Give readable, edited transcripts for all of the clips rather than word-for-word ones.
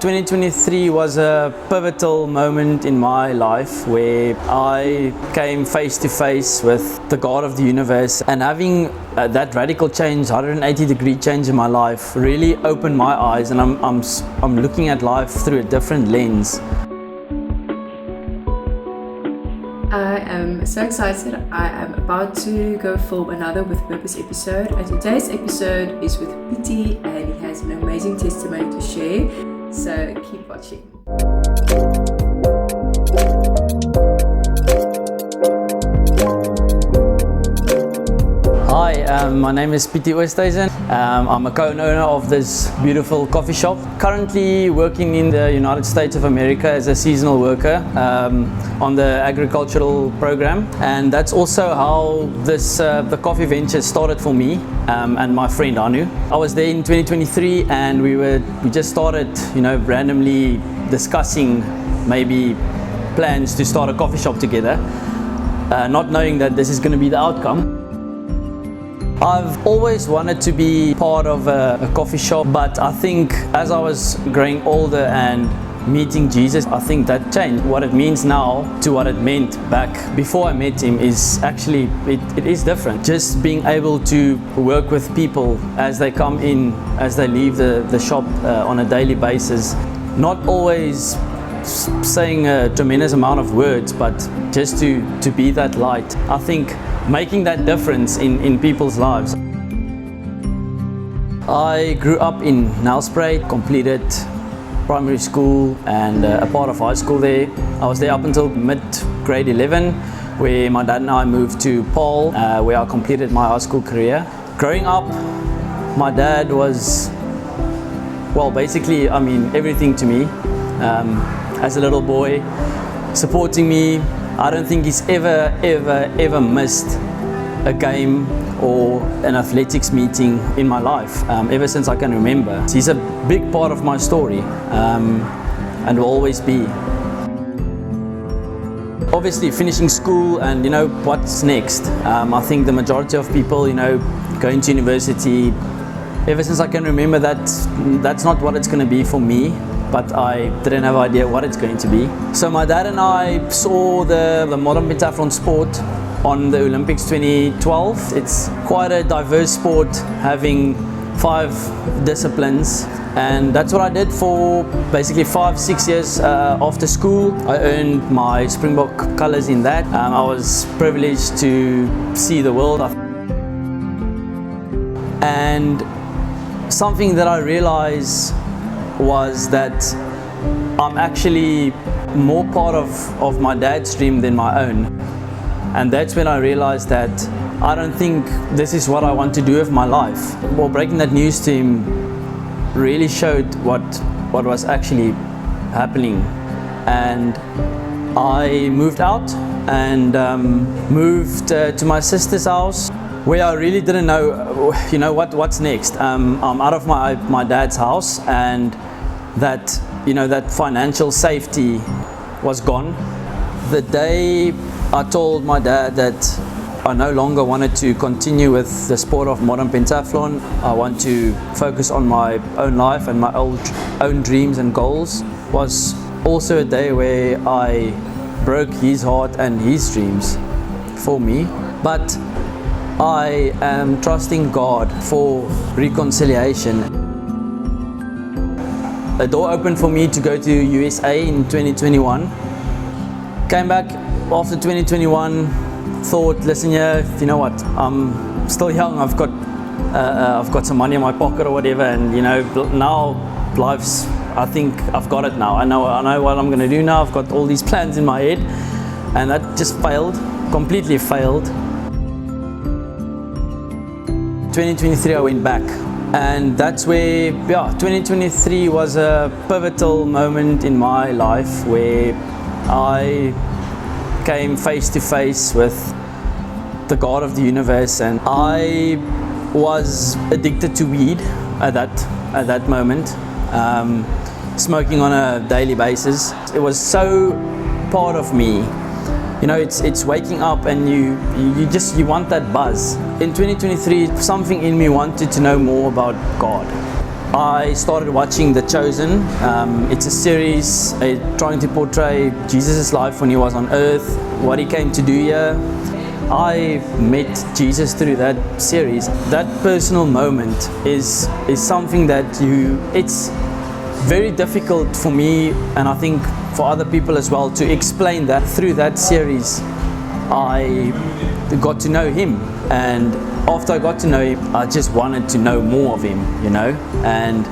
2023 was a pivotal moment in my life where I came face to face with the God of the universe, and having that radical change, 180-degree change in my life really opened my eyes, and I'm looking at life through a different lens. I am so excited. I am about to go film another With Purpose episode, and today's episode is with Pietie, and he has an amazing testimony to share, so keep watching. Hi, my name is Pietie Oosthuizen. I'm a co-owner of this beautiful coffee shop. Currently working in the United States of America as a seasonal worker on the agricultural program, and that's also how the coffee venture started for me and my friend Anu. I was there in 2023, and we just started, randomly discussing maybe plans to start a coffee shop together, not knowing that this is going to be the outcome. I've always wanted to be part of a coffee shop, but I think as I was growing older and meeting Jesus, I think that changed. What it means now to what it meant back before I met him is actually, it is different. Just being able to work with people as they come in, as they leave the shop on a daily basis, not always saying a tremendous amount of words, but just to be that light. I think making that difference in people's lives. I grew up in Nelspruit, completed primary school and a part of high school there. I was there up until mid-grade 11, where my dad and I moved to Paul, where I completed my high school career. Growing up, my dad was, basically, everything to me. As a little boy, supporting me. I don't think he's ever missed a game or an athletics meeting in my life, ever since I can remember. He's a big part of my story, and will always be. Obviously finishing school and what's next. I think the majority of people, going to university, ever since I can remember, that's not what it's going to be for me. But I didn't have an idea what it's going to be. So my dad and I saw the modern pentathlon sport on the Olympics 2012. It's quite a diverse sport, having 5 disciplines, and that's what I did for basically 5-6 years after school. I earned my Springbok colours in that. I was privileged to see the world. And something that I realized was that I'm actually more part of my dad's dream than my own. And that's when I realized that I don't think this is what I want to do with my life. Well, breaking that news to him really showed what was actually happening. And I moved out and moved to my sister's house, where I really didn't know, what's next. I'm out of my dad's house, and that financial safety was gone. The day I told my dad that I no longer wanted to continue with the sport of modern pentathlon, I want to focus on my own life and my own dreams and goals, was also a day where I broke his heart and his dreams for me. But I am trusting God for reconciliation. A door opened for me to go to USA in 2021. Came back after 2021, thought, listen here, you know what, I'm still young, I've got some money in my pocket or whatever, and now life's, I think I've got it now. I know what I'm going to do now. I've got all these plans in my head, and that just failed, completely failed. 2023 I went back, and that's where 2023 was a pivotal moment in my life where I came face to face with the God of the universe, and I was addicted to weed at that moment, smoking on a daily basis. It was so part of me. It's waking up and you want that buzz. In 2023, something in me wanted to know more about God. I started watching The Chosen. It's a series trying to portray Jesus' life when he was on earth, what he came to do here. I met Jesus through that series. That personal moment is something that it's very difficult for me, and I think for other people as well, to explain that. Through that series I got to know him, and after I got to know him, I just wanted to know more of him, and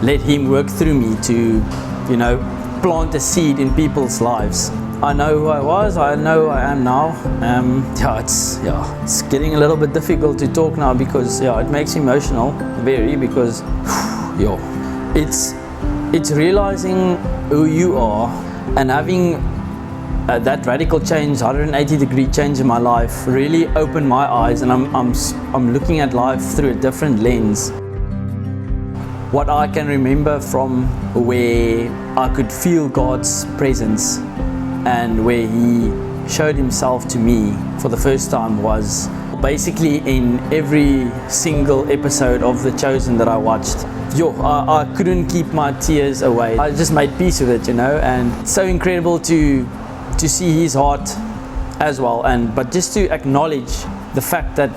let him work through me to, plant a seed in people's lives. I know who I was, I know who I am now. It's getting a little bit difficult to talk now because it makes me emotional, very, because it's realizing who you are and having that radical change, 180-degree change in my life, really opened my eyes, and I'm looking at life through a different lens. What I can remember from where I could feel God's presence and where He showed Himself to me for the first time was basically in every single episode of The Chosen that I watched. I couldn't keep my tears away. I just made peace with it, and it's so incredible to see His heart as well, but just to acknowledge the fact that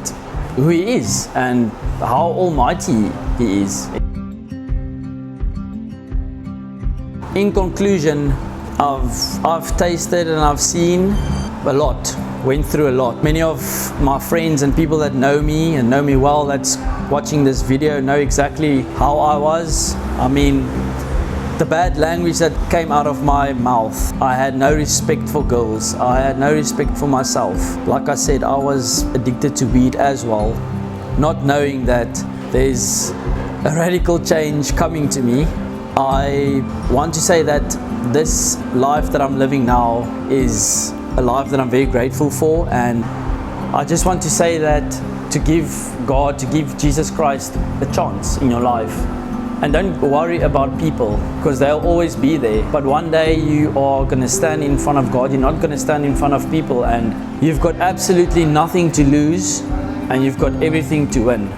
who He is and how almighty He is. In conclusion, I've tasted and I've seen a lot, went through a lot. Many of my friends and people that know me and know me well, that's watching this video, know exactly how I was. I mean, the bad language that came out of my mouth. I had no respect for girls. I had no respect for myself. Like I said, I was addicted to weed as well, not knowing that there's a radical change coming to me. I want to say that this life that I'm living now is a life that I'm very grateful for, and I just want to say that to give Jesus Christ a chance in your life. And don't worry about people, because they'll always be there. But one day you are going to stand in front of God. You're not going to stand in front of people, and you've got absolutely nothing to lose and you've got everything to win.